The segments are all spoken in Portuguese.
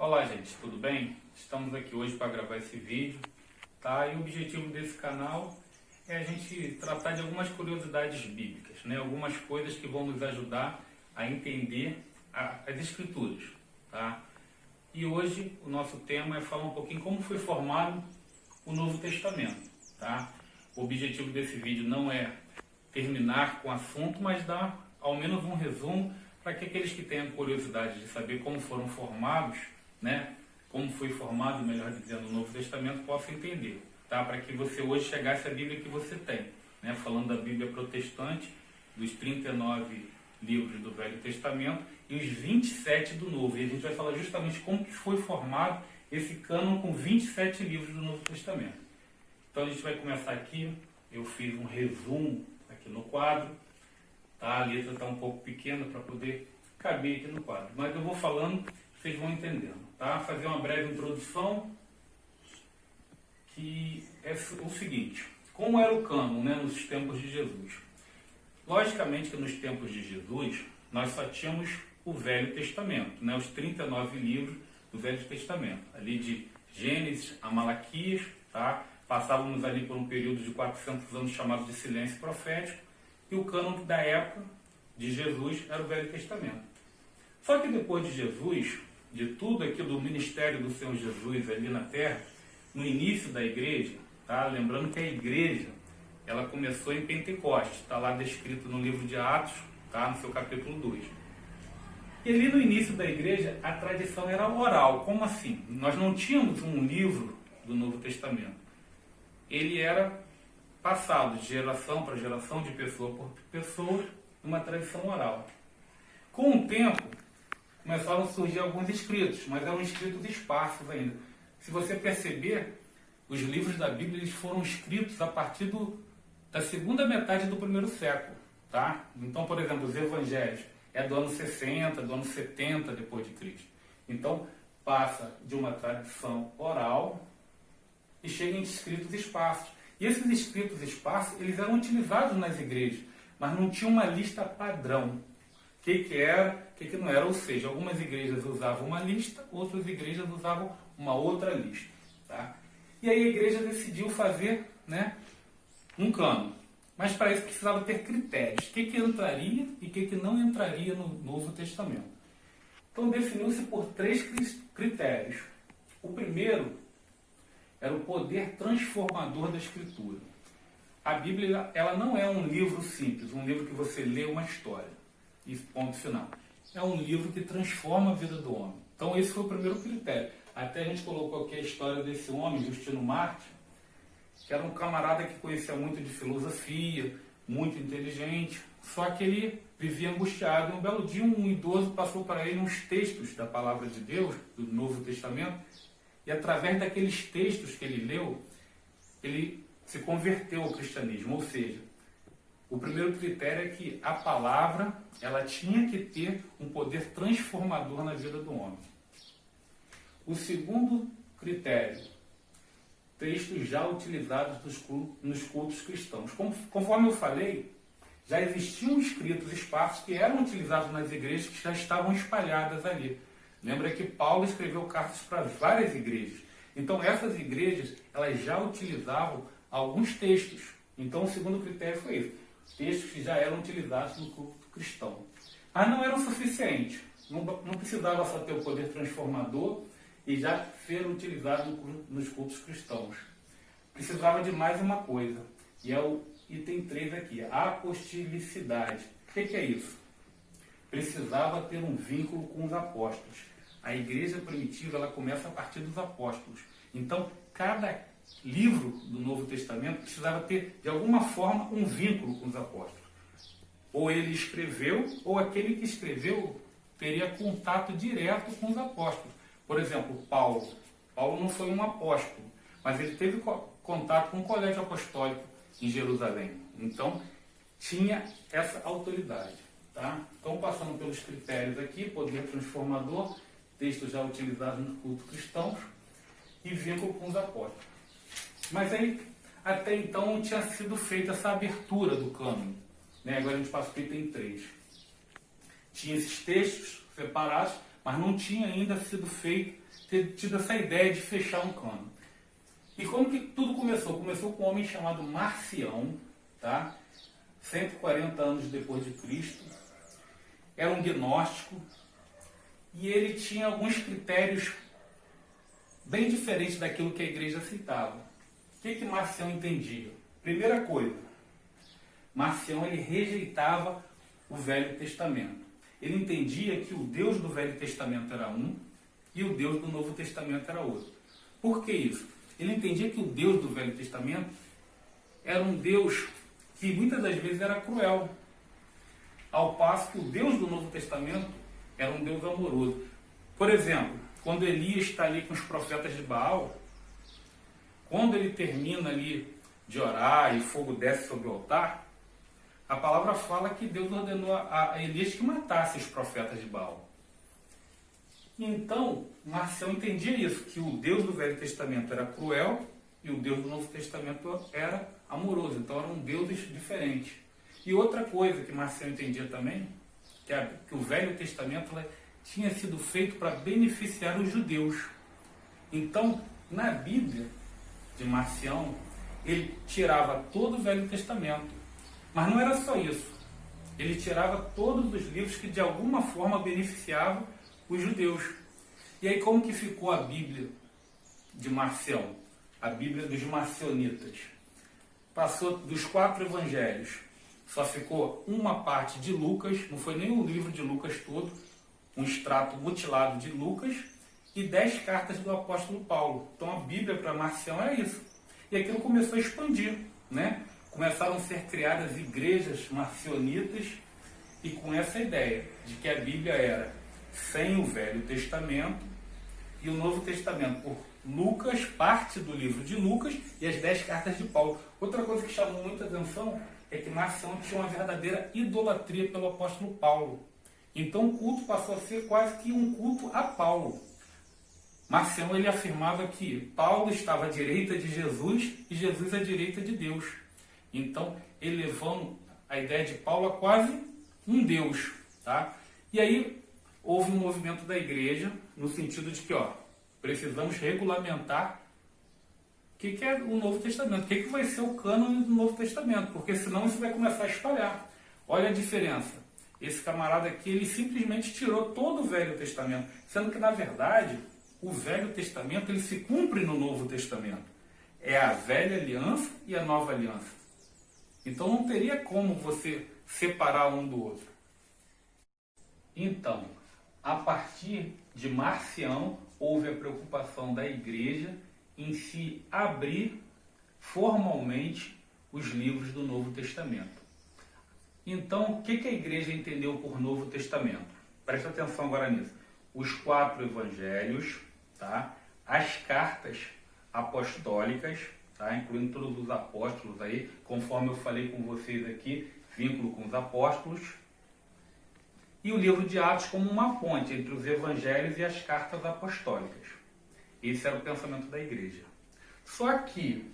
Olá gente, tudo bem? Estamos aqui hoje para gravar esse vídeo, tá? E o objetivo desse canal é a gente tratar de algumas curiosidades bíblicas, né? Algumas coisas que vão nos ajudar a entender as escrituras, tá? E hoje o nosso tema é falar um pouquinho como foi formado o Novo Testamento, tá? O objetivo desse vídeo não é terminar com o assunto, mas dar ao menos um resumo para que aqueles que tenham curiosidade de saber como foram formados, né, como foi formado, melhor dizendo, o Novo Testamento, possam entender, tá? Para que você hoje chegasse à Bíblia que você tem, né? Falando da Bíblia protestante, dos 39 livros do Velho Testamento e os 27 do Novo. E a gente vai falar justamente como que foi formado esse cânon com 27 livros do Novo Testamento. Então a gente vai começar aqui. Eu fiz um resumo aqui no quadro, tá? A letra está um pouco pequena para poder caber aqui no quadro, mas eu vou falando, vocês vão entendendo, tá? Fazer uma breve introdução, que é o seguinte: como era o cânon, né, nos tempos de Jesus? Logicamente que nos tempos de Jesus nós só tínhamos o Velho Testamento, né, os 39 livros do Velho Testamento, ali de Gênesis a Malaquias, tá? Passávamos ali por um período de 400 anos chamado de silêncio profético, e o cânon da época de Jesus era o Velho Testamento. Só que depois de Jesus, de tudo aquilo do ministério do Senhor Jesus ali na terra, no início da igreja, tá? Lembrando que a igreja ela começou em Pentecostes, está lá descrito no livro de Atos, tá? No seu capítulo 2. E ali no início da igreja a tradição era oral. Como assim? Nós não tínhamos um livro do Novo Testamento. Ele era passado de geração para geração, de pessoa por pessoa, numa tradição oral. Com o tempo, começaram a surgir alguns escritos, mas eram escritos esparsos ainda. Se você perceber, os livros da Bíblia eles foram escritos a partir da segunda metade do primeiro século, tá? Então, por exemplo, os evangelhos é do ano 60, do ano 70 depois de Cristo. Então, passa de uma tradição oral e chega em escritos esparsos. E esses escritos esparsos, eles eram utilizados nas igrejas, mas não tinha uma lista padrão. O que era, o que não era. Ou seja, algumas igrejas usavam uma lista, outras igrejas usavam uma outra lista, tá? E aí a igreja decidiu fazer, né, um cânon. Mas para isso precisava ter critérios. O que entraria e o que não entraria no Novo Testamento. Então definiu-se por 3 critérios. O primeiro era o poder transformador da Escritura. A Bíblia ela não é um livro simples, um livro que você lê uma história. E ponto final. É um livro que transforma a vida do homem. Então esse foi o primeiro critério. Até a gente colocou aqui a história desse homem, Justino Mártir, que era um camarada que conhecia muito de filosofia, muito inteligente, só que ele vivia angustiado. E um belo dia um idoso passou para ele uns textos da Palavra de Deus, do Novo Testamento, e através daqueles textos que ele leu, ele se converteu ao cristianismo. Ou seja, o primeiro critério é que a palavra ela tinha que ter um poder transformador na vida do homem. O segundo critério, textos já utilizados nos cultos cristãos. Conforme eu falei, já existiam escritos esparsos que eram utilizados nas igrejas que já estavam espalhadas ali. Lembra que Paulo escreveu cartas para várias igrejas. Então essas igrejas elas já utilizavam alguns textos. Então o segundo critério foi esse. Textos que já eram utilizados no culto cristão. Mas não era o suficiente. Não precisava só ter o poder transformador e já ser utilizado nos cultos cristãos. Precisava de mais uma coisa. E é o item 3 aqui. A apostolicidade. O que é isso? Precisava ter um vínculo com os apóstolos. A igreja primitiva ela começa a partir dos apóstolos. Então, cada livro do Novo Testamento precisava ter, de alguma forma, um vínculo com os apóstolos. Ou ele escreveu, ou aquele que escreveu teria contato direto com os apóstolos. Por exemplo, Paulo. Paulo não foi um apóstolo, mas ele teve contato com o colégio apostólico em Jerusalém. Então, tinha essa autoridade. Tá? Então, passando pelos critérios aqui, poder transformador, textos já utilizados no culto cristão e vínculo com os apóstolos. Mas aí, até então, não tinha sido feita essa abertura do cânon. Né? Agora a gente passa para o item 3. Tinha esses textos separados, mas não tinha ainda sido feito, ter tido essa ideia de fechar um cano. E como que tudo começou? Começou com um homem chamado Marcião, tá? 140 anos depois de Cristo. Era um gnóstico e ele tinha alguns critérios bem diferentes daquilo que a igreja aceitava. O que Marcião entendia? Primeira coisa, Marcião ele rejeitava o Velho Testamento. Ele entendia que o Deus do Velho Testamento era um e o Deus do Novo Testamento era outro. Por que isso? Ele entendia que o Deus do Velho Testamento era um Deus que muitas das vezes era cruel, ao passo que o Deus do Novo Testamento era um Deus amoroso. Por exemplo, quando Elias está ali com os profetas de Baal, quando ele termina ali de orar e fogo desce sobre o altar, a palavra fala que Deus ordenou a Elias que matasse os profetas de Baal. Então, Marcião entendia isso, que o Deus do Velho Testamento era cruel e o Deus do Novo Testamento era amoroso. Então, eram deuses diferentes. E outra coisa que Marcião entendia também, que o Velho Testamento tinha sido feito para beneficiar os judeus. Então, na Bíblia de Marcião, ele tirava todo o Velho Testamento. Mas não era só isso. Ele tirava todos os livros que de alguma forma beneficiavam os judeus. E aí como que ficou a Bíblia de Marcião? A Bíblia dos marcionitas. Passou dos 4 evangelhos. Só ficou uma parte de Lucas, não foi nem o livro de Lucas todo, um extrato mutilado de Lucas e 10 cartas do apóstolo Paulo. Então a Bíblia para Marcião é isso. E aquilo começou a expandir, né? Começaram a ser criadas igrejas marcionitas e com essa ideia de que a Bíblia era sem o Velho Testamento e o Novo Testamento por Lucas, parte do livro de Lucas e as 10 cartas de Paulo. Outra coisa que chamou muita atenção é que Marcião tinha uma verdadeira idolatria pelo apóstolo Paulo. Então o culto passou a ser quase que um culto a Paulo. Marcião ele afirmava que Paulo estava à direita de Jesus e Jesus à direita de Deus. Então, elevando a ideia de Paulo a quase um Deus. Tá? E aí, houve um movimento da igreja, no sentido de que precisamos regulamentar o que é o Novo Testamento, o que vai ser o cânone do Novo Testamento, porque senão isso vai começar a espalhar. Olha a diferença. Esse camarada aqui, ele simplesmente tirou todo o Velho Testamento, sendo que, na verdade, o Velho Testamento ele se cumpre no Novo Testamento. É a Velha Aliança e a Nova Aliança. Então não teria como você separar um do outro. Então, a partir de Marcião, houve a preocupação da igreja em se abrir formalmente os livros do Novo Testamento. Então, o que a igreja entendeu por Novo Testamento? Presta atenção agora nisso. Os 4 evangelhos, tá? As cartas apostólicas, tá? Incluindo todos os apóstolos aí, conforme eu falei com vocês aqui, vínculo com os apóstolos, e o livro de Atos como uma ponte entre os evangelhos e as cartas apostólicas. Esse era o pensamento da igreja. Só que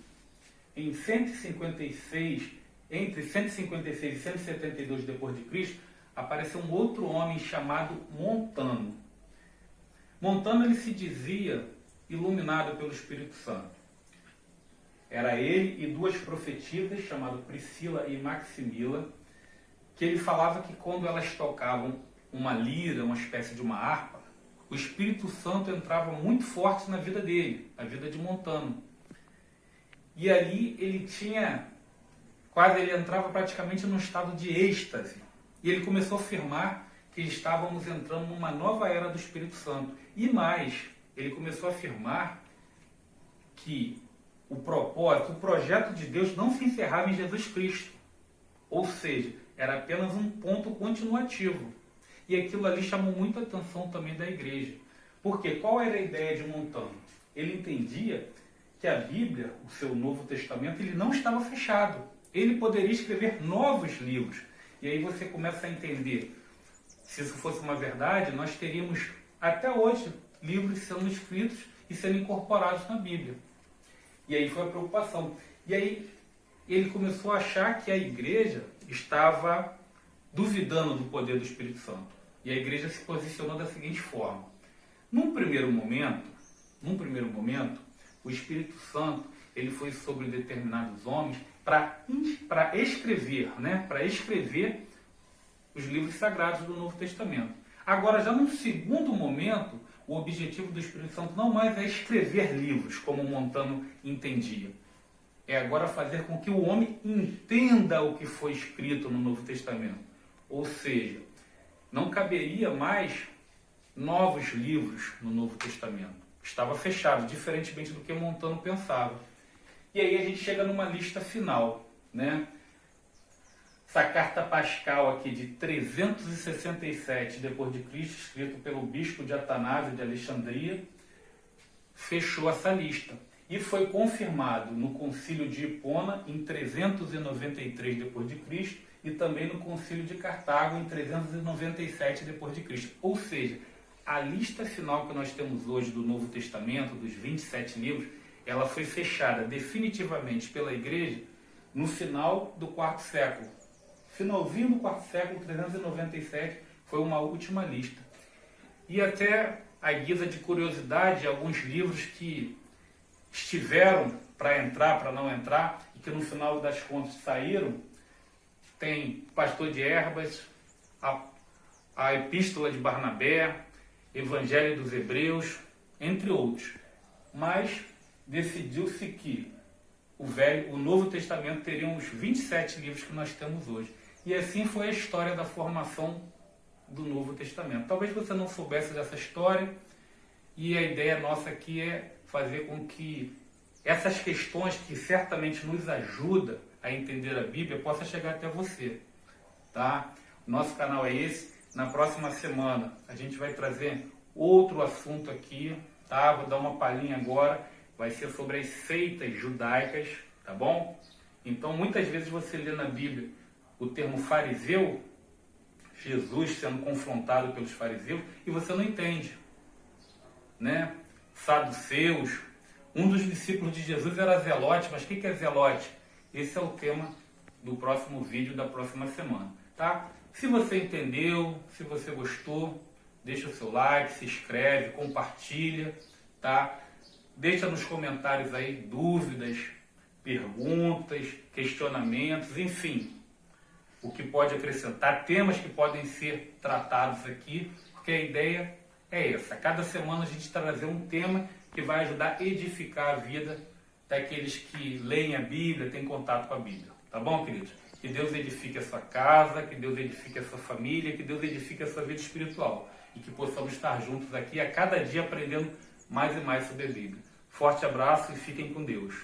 em 156, entre 156 e 172 depois de Cristo, apareceu um outro homem chamado Montano. Montano ele se dizia iluminado pelo Espírito Santo. Era ele e 2 profetisas, chamadas Priscila e Maximila, que ele falava que quando elas tocavam uma lira, uma espécie de uma harpa, o Espírito Santo entrava muito forte na vida dele, a vida de Montano. E ali ele entrava praticamente num estado de êxtase. E ele começou a afirmar que estávamos entrando numa nova era do Espírito Santo. E mais, ele começou a afirmar que o propósito, o projeto de Deus não se encerrava em Jesus Cristo. Ou seja, era apenas um ponto continuativo. E aquilo ali chamou muita atenção também da igreja. Porque qual era a ideia de Montano? Ele entendia que a Bíblia, o seu Novo Testamento, ele não estava fechado. Ele poderia escrever novos livros. E aí você começa a entender, se isso fosse uma verdade, nós teríamos até hoje livros sendo escritos e sendo incorporados na Bíblia. E aí foi a preocupação. E aí ele começou a achar que a igreja estava duvidando do poder do Espírito Santo. E a igreja se posicionou da seguinte forma. Num primeiro momento, o Espírito Santo ele foi sobre determinados homens para escrever, né? Para escrever os livros sagrados do Novo Testamento. Agora, já num segundo momento, o objetivo do Espírito Santo não mais é escrever livros, como Montano entendia. É agora fazer com que o homem entenda o que foi escrito no Novo Testamento. Ou seja, não caberia mais novos livros no Novo Testamento. Estava fechado, diferentemente do que Montano pensava. E aí a gente chega numa lista final, né? Essa carta pascal aqui de 367 depois de Cristo, escrito pelo bispo de Atanásio de Alexandria, fechou essa lista. E foi confirmado no Concílio de Hipona em 393 depois de Cristo e também no Concílio de Cartago em 397 depois de Cristo. Ou seja, a lista final que nós temos hoje do Novo Testamento, dos 27 livros, ela foi fechada definitivamente pela Igreja no final do quarto século. Finalzinho do quarto século, 397, foi uma última lista. E até a guisa de curiosidade, alguns livros que estiveram para entrar, para não entrar, e que no final das contas saíram, tem Pastor de Herbas, a Epístola de Barnabé, Evangelho dos Hebreus, entre outros. Mas decidiu-se que o Novo Testamento teria uns 27 livros que nós temos hoje. E assim foi a história da formação do Novo Testamento. Talvez você não soubesse dessa história, e a ideia nossa aqui é fazer com que essas questões que certamente nos ajudam a entender a Bíblia possam chegar até você. Tá? Nosso canal é esse. Na próxima semana a gente vai trazer outro assunto aqui. Tá? Vou dar uma palhinha agora. Vai ser sobre as seitas judaicas. Tá bom? Então muitas vezes você lê na Bíblia o termo fariseu, Jesus sendo confrontado pelos fariseus, e você não entende, né? Saduceus, um dos discípulos de Jesus era Zelote, mas o que é Zelote? Esse é o tema do próximo vídeo da próxima semana, tá? Se você entendeu, se você gostou, deixa o seu like, se inscreve, compartilha, tá? Deixa nos comentários aí dúvidas, perguntas, questionamentos, enfim, o que pode acrescentar, temas que podem ser tratados aqui, porque a ideia é essa. Cada semana a gente trazer um tema que vai ajudar a edificar a vida daqueles que leem a Bíblia, têm contato com a Bíblia. Tá bom, queridos? Que Deus edifique a sua casa, que Deus edifique a sua família, que Deus edifique a sua vida espiritual. E que possamos estar juntos aqui a cada dia aprendendo mais e mais sobre a Bíblia. Forte abraço e fiquem com Deus.